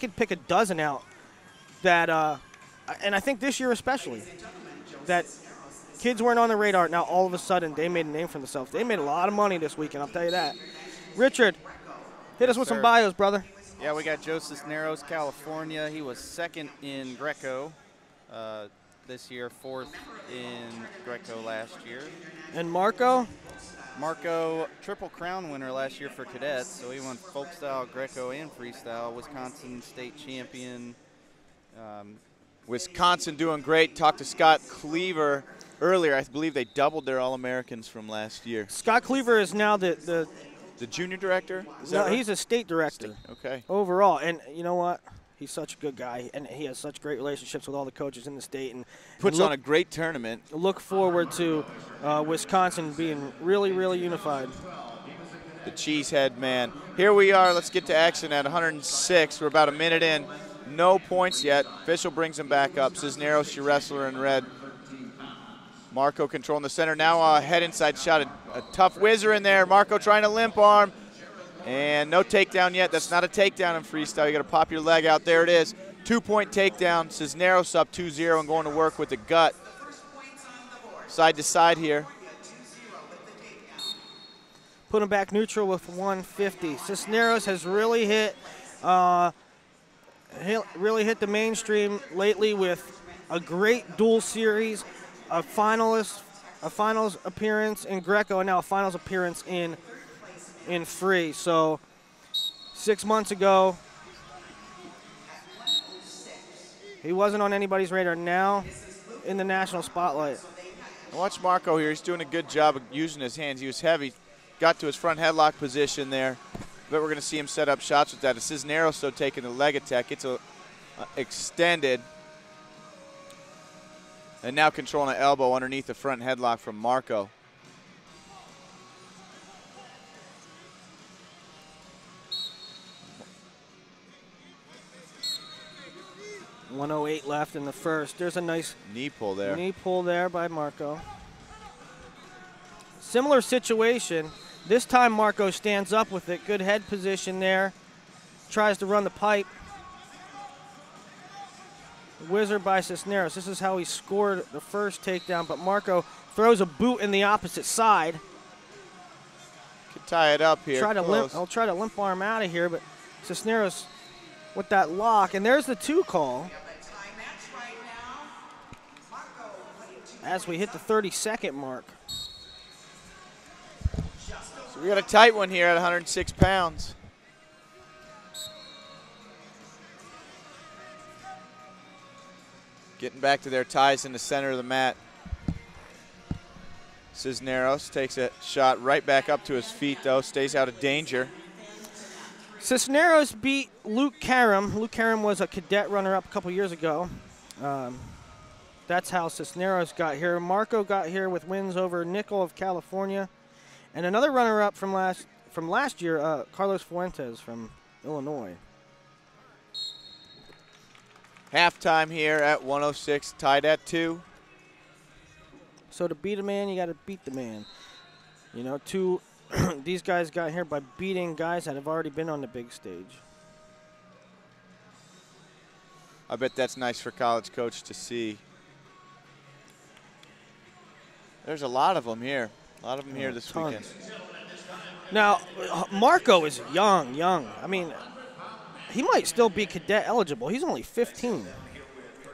could pick a dozen out that, and I think this year especially, that kids weren't on the radar. Now all of a sudden they made a name for themselves. They made a lot of money this weekend, I'll tell you that. Richard, hit us with some bios, brother. Yeah, we got Joe Cisneros, California. He was second in Greco this year, fourth in Greco last year. And Marko? Marko, Triple Crown winner last year for cadets, so he won folk style, Greco, and freestyle. Wisconsin state champion. Wisconsin doing great. Talked to Scott Cleaver earlier. I believe they doubled their All-Americans from last year. Scott Cleaver is now the junior director? No, right? He's a state director. Okay. Overall, and you know what? He's such a good guy, and he has such great relationships with all the coaches in the state. And puts on a great tournament. Look forward to Wisconsin being really, really unified. The cheesehead man. Here we are. Let's get to action at 106. We're about a minute in. No points yet. Official brings him back up. Cisneros, your wrestler in red. Marko controlling the center. Now a head inside shot. A tough whizzer in there. Marko trying to limp arm. And no takedown yet. That's not a takedown in freestyle. You got to pop your leg out. There it is. 2-point takedown. Cisneros up 2-0 and going to work with the gut. Side to side here. Put him back neutral with 150. Cisneros has really hit the mainstream lately with a great dual series, a finals appearance in Greco, and now a finals appearance in free. So 6 months ago, he wasn't on anybody's radar. Now in the national spotlight. Watch Marko here. He's doing a good job of using his hands. He was heavy. Got to his front headlock position there. But we're going to see him set up shots with that. Cisneros still taking the leg attack. It's extended. And now controlling an elbow underneath the front headlock from Marko. .108 left in the first. There's a nice knee pull there. Knee pull there by Marko. Similar situation. This time Marko stands up with it. Good head position there. Tries to run the pipe. Whizzer by Cisneros. This is how he scored the first takedown, but Marko throws a boot in the opposite side. Could tie it up here. I'll try to limp arm out of here, but Cisneros with that lock, and there's the 2 call. As we hit the 30-second mark. So we got a tight one here at 106 pounds. Getting back to their ties in the center of the mat. Cisneros takes a shot right back up to his feet, though. Stays out of danger. Cisneros beat Luke Karam. Luke Karam was a cadet runner-up a couple years ago. That's how Cisneros got here. Marko got here with wins over Nickel of California. And another runner-up from last year, Carlos Fuentes from Illinois. Halftime here at 106, tied at 2. So to beat a man, you got to beat the man. You know, these guys got here by beating guys that have already been on the big stage. I bet that's nice for college coach to see. There's a lot of them here. A lot of them here this weekend. Now, Marko is young. I mean, he might still be cadet eligible. He's only 15.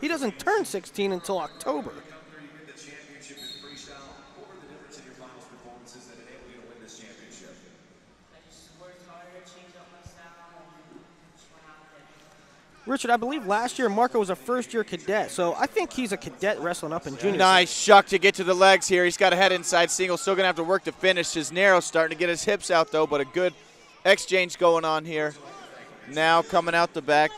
He doesn't turn 16 until October. Richard, I believe last year Marko was a first-year cadet, so I think he's a cadet wrestling up in junior. Nice shuck to get to the legs here. He's got a head inside single. Still going to have to work to finish. Cisneros starting to get his hips out, though, but a good exchange going on here. Now coming out the back.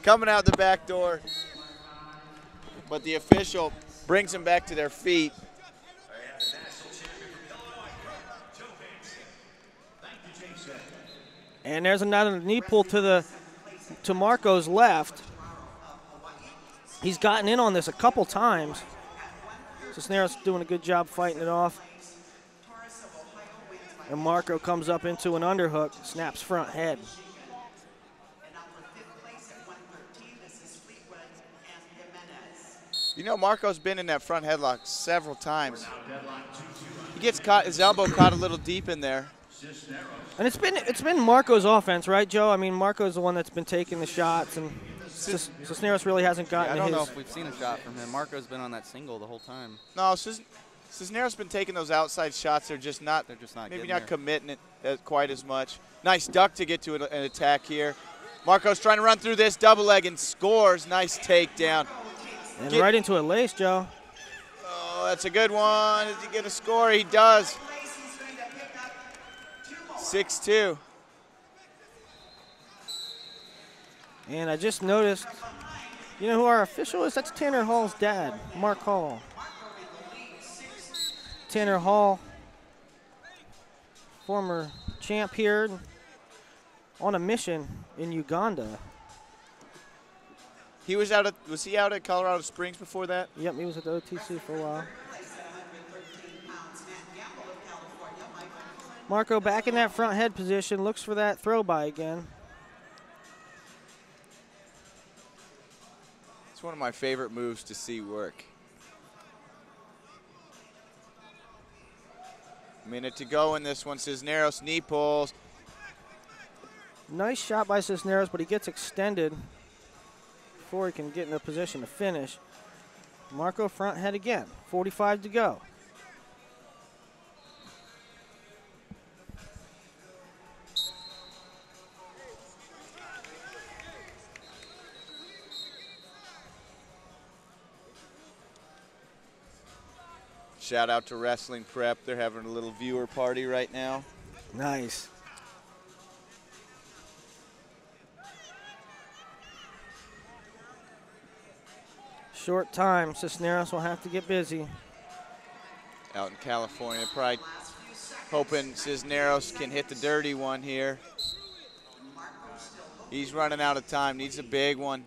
Coming out the back door. But the official brings them back to their feet. And there's another knee pull to Marko's left. He's gotten in on this a couple times. Cisneros doing a good job fighting it off. And Marko comes up into an underhook, snaps front head. You know, Marko's been in that front headlock several times. He gets caught, his elbow caught a little deep in there. And it's been Marko's offense, right, Joe? I mean, Marko's the one that's been taking the shots, and Cisneros really hasn't gotten I don't his. know if we've seen a shot from him. Marko's been on that single the whole time. No, Cisneros been taking those outside shots. They're just not maybe not committing it quite as much. Nice duck to get to an attack here. Marko's trying to run through this double leg and scores. Nice takedown. And right into a lace, Joe. Oh, that's a good one. Does he get a score? He does. 6-2. And I just noticed, you know who our official is? That's Tanner Hall's dad, Mark Hall. Tanner Hall, former champ here, on a mission in Uganda. He was he out at Colorado Springs before that? Yep, he was at the OTC for a while. Marko back in that front head position, looks for that throw by again. It's one of my favorite moves to see work. Minute to go in this one. Cisneros knee pulls. Nice shot by Cisneros, but he gets extended before he can get in a position to finish. Marko front head again, 45 to go. Shout out to Wrestling Prep. They're having a little viewer party right now. Nice. Short time. Cisneros will have to get busy. Out in California, probably hoping Cisneros can hit the dirty one here. He's running out of time. Needs a big one.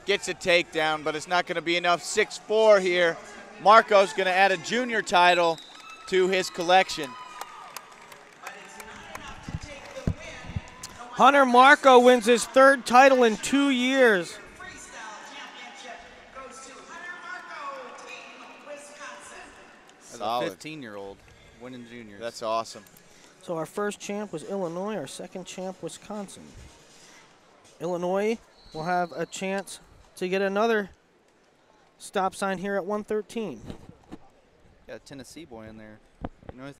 Gets a takedown, but it's not going to be enough. 6-4 here. Marko's going to add a junior title to his collection. Hunter Marko wins his third title in 2 years. As a 15-year-old winning juniors. That's awesome. So our first champ was Illinois, our second champ, Wisconsin. Illinois will have a chance to get another stop sign here at 113. Got a Tennessee boy in there. You know,